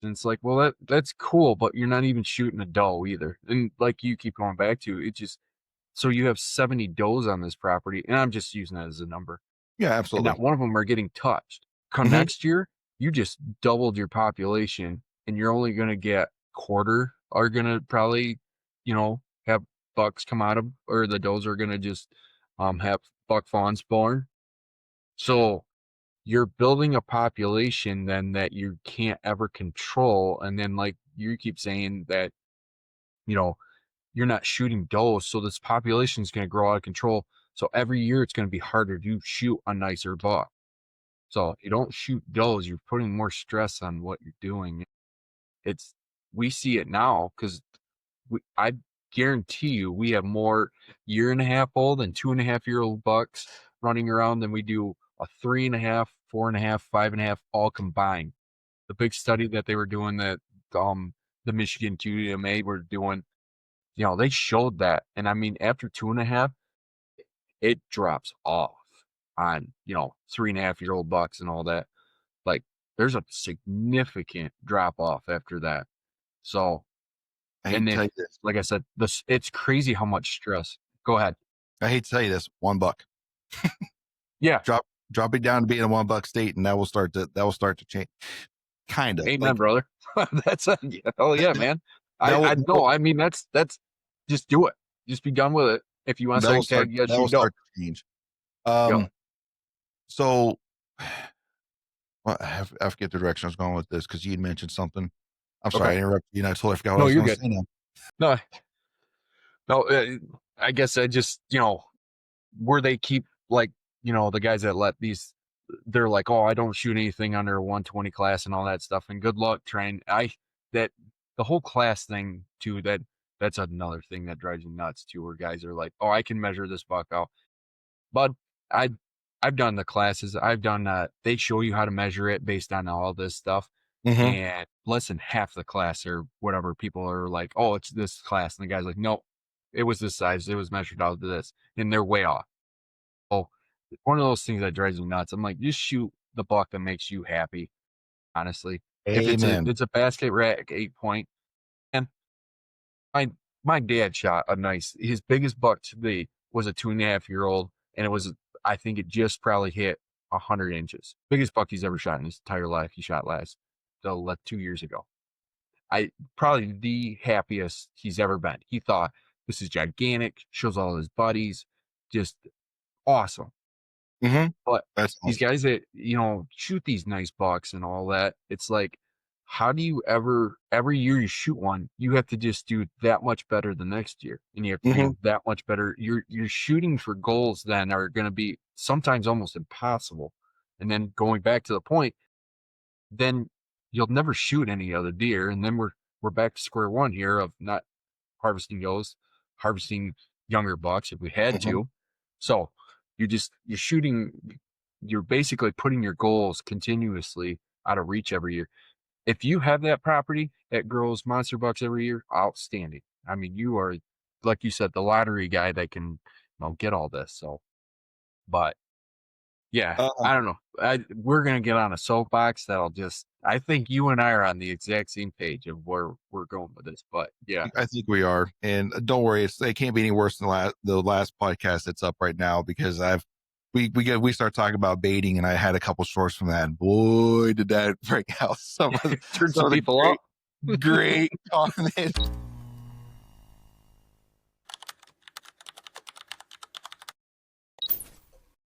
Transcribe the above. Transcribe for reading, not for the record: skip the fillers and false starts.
And it's like, well, that's cool, but you're not even shooting a doe either. And like you keep going back to, it just, so you have 70 does on this property, and I'm just using that as a number. Yeah, And not absolutely. one of them are getting touched. Come Hmm. next year, you just doubled your population, and you're only going to get quarter are going to probably, have bucks come out of, or the does are going to just have buck fawns born. So you're building a population then that you can't ever control. And then, like you keep saying that, you know, you're not shooting does, so this population is going to grow out of control. So every year it's going to be harder to shoot a nicer buck. So you don't shoot does, you're putting more stress on what you're doing. It's We see it now because I guarantee you we have more 1.5-year-old and 2.5-year-old bucks running around than we do a 3.5, 4.5, 5.5 all combined. The big study that they were doing that the Michigan QDMA were doing, they showed that. And I mean, after 2.5, it drops off on, 3.5-year-old bucks and all that. Like, there's a significant drop off after that. So, I hate and to tell if, you this. like I said, it's crazy how much stress. Go ahead. I hate to tell you this. $1. Yeah. Drop it down to being a $1 state, and that will start to change. Kind of Amen, like brother. That's oh yeah, man. that will I know. I mean, that's just do it. Just be done with it. If you want to that will second start tag, yes, that you will don't. start to change. Yep. So well, I forget the direction I was going with this because you had mentioned something. I'm sorry, Okay. I interrupted you, and I totally forgot what I No, was you're going to good. say now. No, no. I guess I just, where they keep, like, the guys that let these, they're like, oh, I don't shoot anything under a 120 class and all that stuff. And good luck trying. That the whole class thing too. That's another thing that drives me nuts too. Where guys are like, oh, I can measure this buck out. But I I've done the classes. I've done they show you how to measure it based on all this stuff. Mm-hmm. And less than half the class or whatever, people are like, oh, it's this class. And the guy's like, no, it was this size. It was measured out to this. And they're way off. Oh, one of those things that drives me nuts. I'm like, just shoot the buck that makes you happy, honestly. If Amen. it's a basket rack 8 point, and my my dad shot a nice, his biggest buck to be was a 2.5-year-old, and it was, I think it just probably hit 100 inches. Biggest buck he's ever shot in his entire life. He shot so 2 years ago. I Probably the happiest he's ever been. He thought this is gigantic, shows all his buddies, just awesome. Mm-hmm. But That's these awesome. guys that, shoot these nice bucks and all that, it's like, how do you ever, every year you shoot one, you have to just do that much better the next year. And you have to Mm-hmm. do that much better. You're shooting for goals that are going to be sometimes almost impossible. And then going back to the point, then you'll never shoot any other deer. And then we're back to square one here of not harvesting does, harvesting younger bucks if we had Mm-hmm. to. So you're shooting, you're basically putting your goals continuously out of reach every year. If you have that property that grows monster bucks every year, outstanding. I mean, you are, like you said, the lottery guy that can, get all this. So, but yeah, Uh, I don't know. We're gonna get on a soapbox that'll just. I think you and I are on the exact same page of where we're going with this. But yeah, I think we are, and don't worry, it can't be any worse than the last podcast that's up right now because we start talking about baiting, and I had a couple shorts from that, and boy, did that bring out some of turn some some of the people great up. great comments.